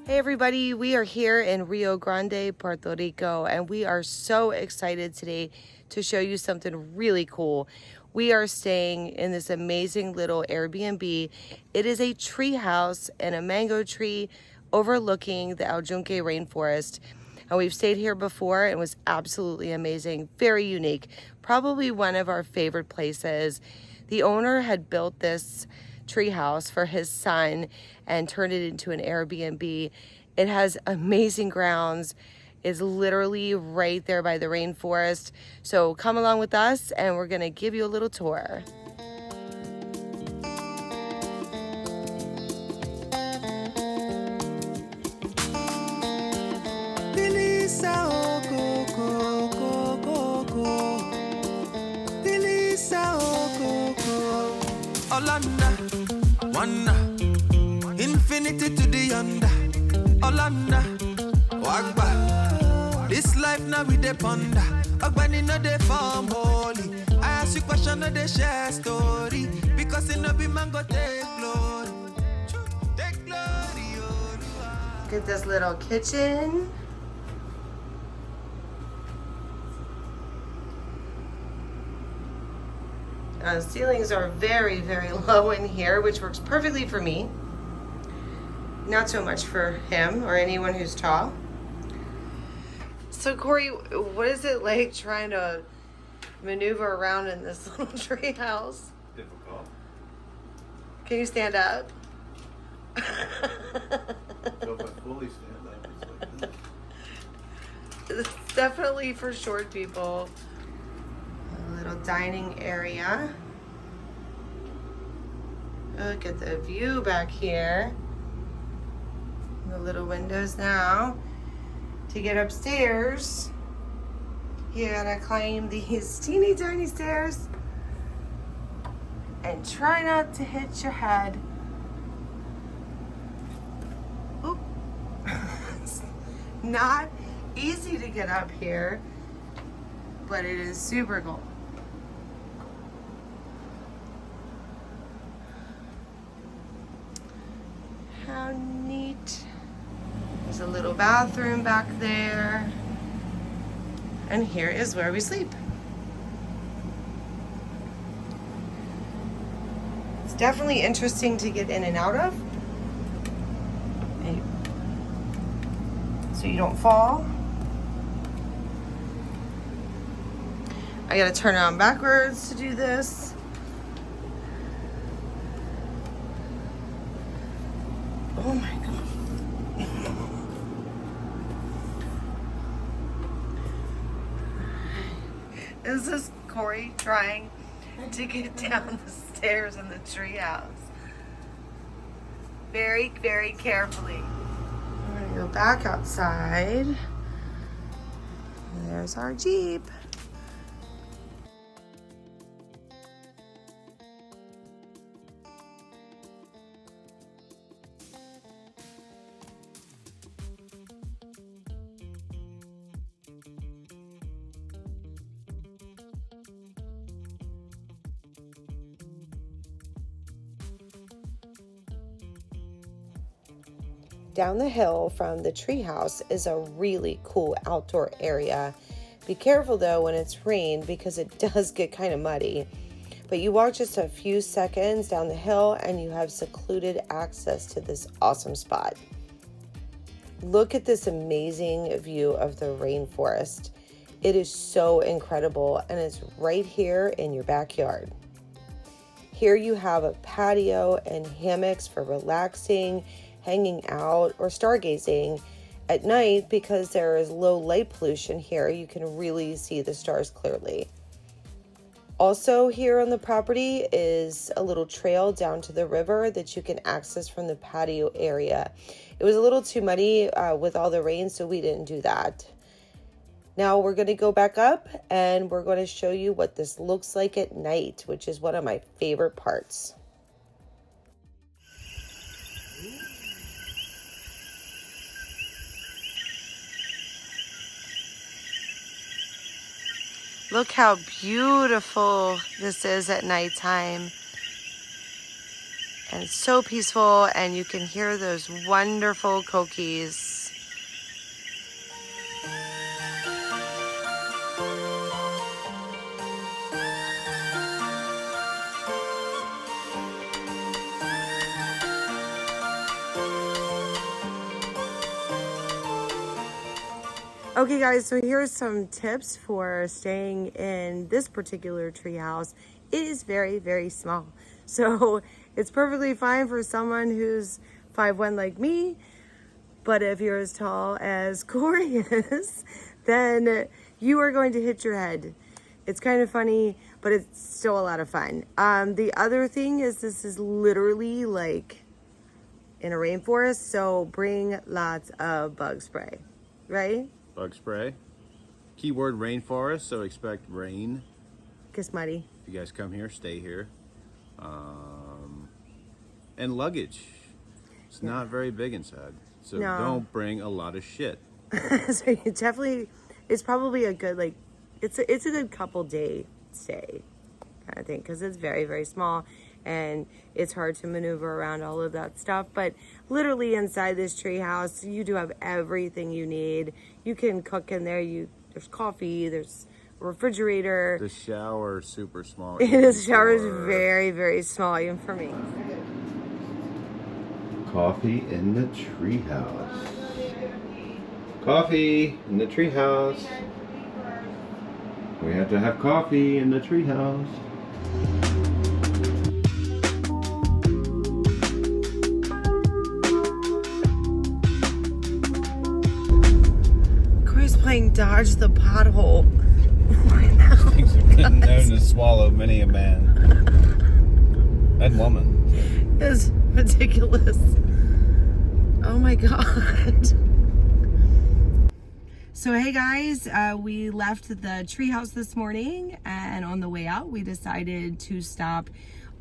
Hey everybody, we are here in Rio Grande, Puerto Rico, and we are so excited today to show you something really cool. We are staying in this amazing little Airbnb. It is a tree house and a mango tree overlooking the Yunque Rainforest. And we've stayed here before and it was absolutely amazing, very unique, probably one of our favorite places. The owner had built this treehouse for his son and turned it into an Airbnb. It has amazing grounds. It's literally right there by the rainforest. So come along with us and we're gonna give you a little tour. Infinity to the under. Olanda, Wagba. This life now we dey ponder. Ogbeni no dey form holy. I ask you question, no dey share story. Because it no be man go take glory. Take glory, Look at this little kitchen. Ceilings are very, very low in here, which works perfectly for me. Not so much for him or anyone who's tall. So Corey, what is it like trying to maneuver around in this little tree house? Difficult. Can you stand up? So if I fully stand up, it's like this. It's definitely for short people. A little dining area. Look at the view back here. The little windows now. To get upstairs, you gotta climb these teeny tiny stairs and try not to hit your head. Oop. It's not easy to get up here, but it is super cool. How neat. There's a little bathroom back there. And here is where we sleep. It's definitely interesting to get in and out of. So you don't fall. I gotta turn around backwards to do this. Oh my God. This is Corey trying to get down the stairs in the treehouse. Very, very carefully. We're gonna go back outside. There's our Jeep. Down the hill from the treehouse is a really cool outdoor area. Be careful though when it's rained because it does get kind of muddy. But you walk just a few seconds down the hill and you have secluded access to this awesome spot. Look at this amazing view of the rainforest. It is so incredible and it's right here in your backyard. Here you have a patio and hammocks for relaxing, hanging out, or stargazing at night. Because there is low light pollution here, you can really see the stars clearly. Also here on the property is a little trail down to the river that you can access from the patio area. It was a little too muddy with all the rain, so we didn't do that. Now we're going to go back up and we're going to show you what this looks like at night, which is one of my favorite parts. Look how beautiful this is at nighttime. And it's so peaceful, and you can hear those wonderful coquis. Okay guys, so here's some tips for staying in this particular treehouse. It is very, very small. So it's perfectly fine for someone who's 5'1" like me. But if you're as tall as Corey is, then you are going to hit your head. It's kind of funny, but it's still a lot of fun. The other thing is this is literally like in a rainforest, so bring lots of bug spray, right? Bug spray. Keyword rainforest, so expect rain. Gets muddy. If you guys come here, stay here. And luggage. It's not very big inside, so don't bring a lot of shit. So you definitely, it's probably a good, like, it's a good couple day stay kind of thing, because it's very, very small and it's hard to maneuver around all of that stuff. But literally inside this tree house, you do have everything you need. You can cook in there. There's coffee, there's a refrigerator. The shower is super small. The shower is very, very small, even for me. Coffee in the treehouse. Coffee in the treehouse. We have to have coffee in the treehouse. Corey's playing dodge the pothole right now. Things have been known to swallow many a man and woman. It's ridiculous. Oh my god. So hey guys, we left the treehouse this morning, and on the way out we decided to stop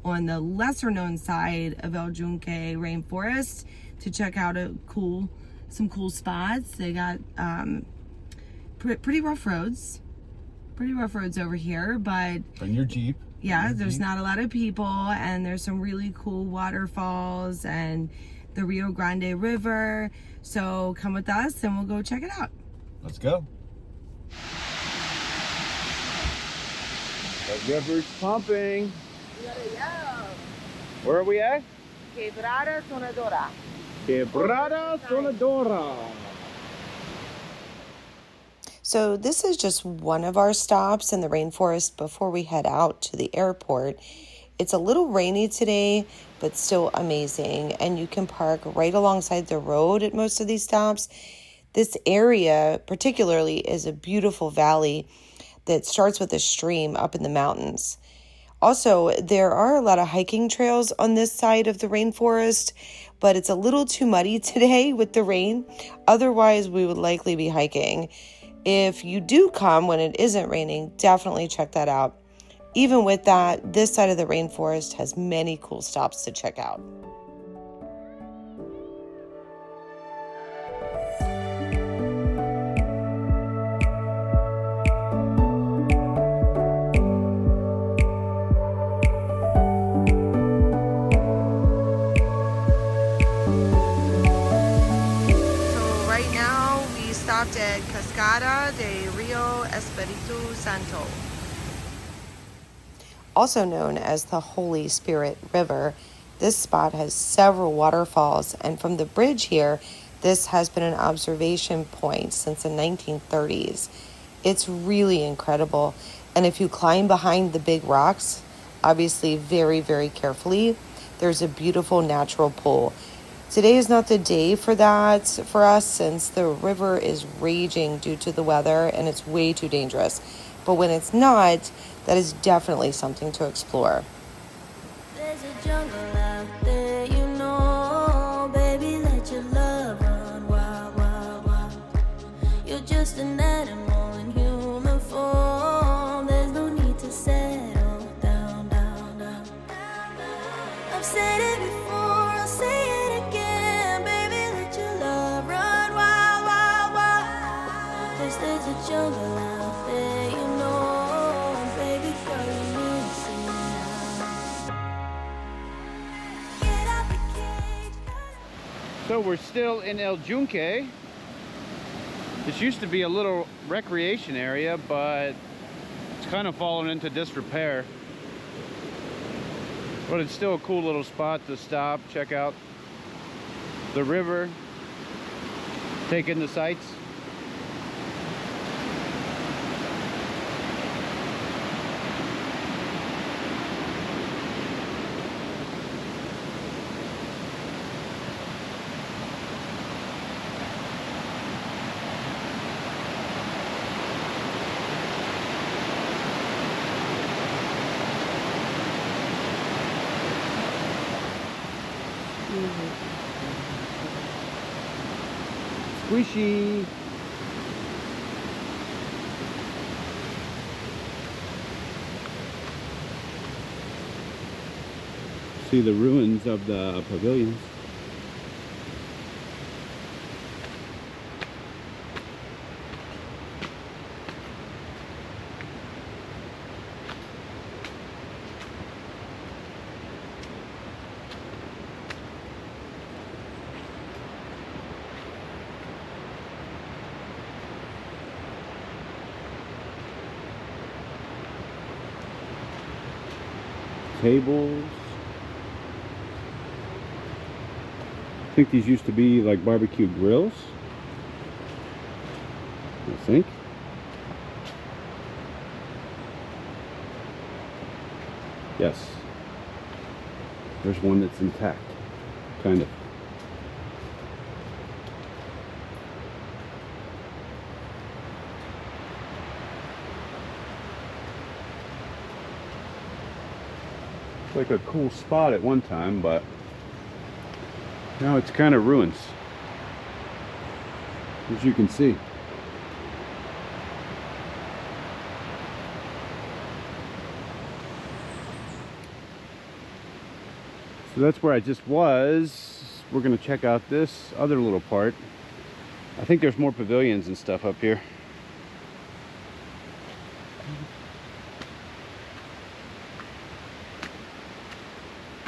on the lesser known side of El Yunque Rainforest to check out some cool spots. They got pretty rough roads over here, but Bring your Jeep. yeah, there's not a lot of people, and there's some really cool waterfalls and the Rio Grande River. So come with us and we'll go check it out. Let's go. The river's pumping. Where are we at? Quebrada Sonadora. Quebrada Sonadora. So this is just one of our stops in the rainforest before we head out to the airport. It's a little rainy today, but still amazing. And you can park right alongside the road at most of these stops. This area particularly is a beautiful valley that starts with a stream up in the mountains. Also, there are a lot of hiking trails on this side of the rainforest, but it's a little too muddy today with the rain. Otherwise, we would likely be hiking. If you do come when it isn't raining, definitely check that out. Even with that, this side of the rainforest has many cool stops to check out. Stopped at Cascada de Rio Espiritu Santo, also known as the Holy Spirit River. This spot has several waterfalls, and from the bridge here, this has been an observation point since the 1930s. It's really incredible, and if you climb behind the big rocks, obviously very, very carefully, there's a beautiful natural pool. Today is not the day for that for us, since the river is raging due to the weather and it's way too dangerous. But when it's not, that is definitely something to explore. There's a jungle out there, you know, baby, let your love run wild, wild, wild. You're just an animal in human form. There's no need to settle down, down, down. I've said it before, I'll say it. There's a jungle out there, you know, baby girl, you're missing out. So we're still in El Yunque. This used to be a little recreation area, but it's kind of fallen into disrepair. But it's still a cool little spot to stop, check out the river, take in the sights. Squishy. See the ruins of the pavilions. Tables. I think these used to be like barbecue grills. I think. Yes. There's one that's intact. Kind of. Like a cool spot at one time, but now it's kind of ruins, as you can see. So that's where I just was. We're gonna check out this other little part. I think there's more pavilions and stuff up here.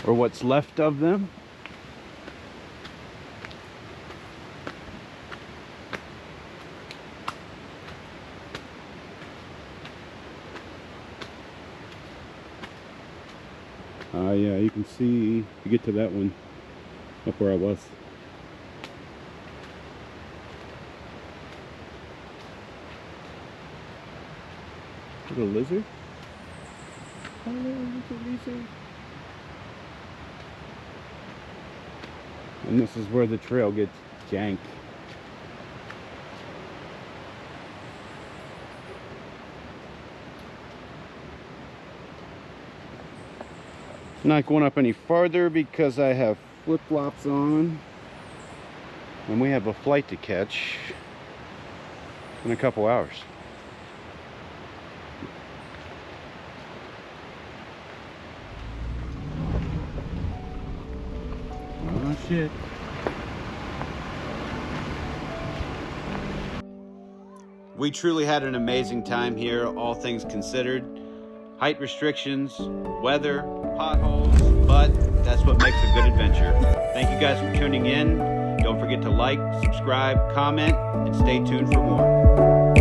Or what's left of them. Yeah, you can see, you get to that one up where I was. Is it a lizard? Hello, little lizard. And this is where the trail gets jank. Not going up any farther because I have flip-flops on and we have a flight to catch in a couple hours. Oh shit. We truly had an amazing time here, all things considered. Height restrictions, weather, potholes, but that's what makes a good adventure. Thank you guys for tuning in. Don't forget to like, subscribe, comment, and stay tuned for more.